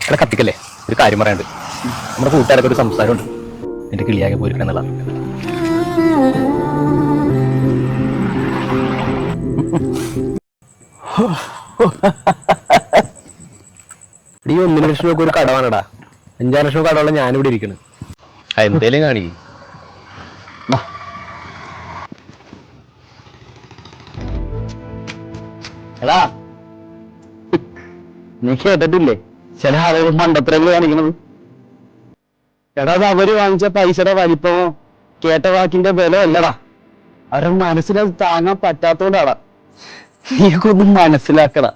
എടാ കത്തിക്കല്ലേ, ഒരു കാര്യം പറയാണ്ട്. നമ്മുടെ കൂട്ടുകാരൊക്കെ ഒരു സംസാരമുണ്ട്, എന്റെ കിളിയാകെ പോയിരിക്കണം എന്നുള്ള. ഈ 1 ലക്ഷം രൂപ ഒരു കടവാണടാ. 5-6 ലക്ഷം കടവുള്ള ഞാനിവിടെ ഇരിക്കണം. എന്തേലും കാണിക്കും. എടാ, നീ കേട്ടിട്ടില്ലേ ചില ആളുകൾ മണ്ടത്തരങ്ങൾ കാണിക്കണത്? എടാ, അത് അവര് വാങ്ങിച്ച പൈസയുടെ വലിപ്പമോ കേട്ട വാക്കിന്റെ ബലോ അല്ലടാ, അവരുടെ മനസ്സിലത് താങ്ങാൻ പറ്റാത്തോണ്ടാടാ. നീക്കൊന്നും മനസ്സിലാക്കടാ.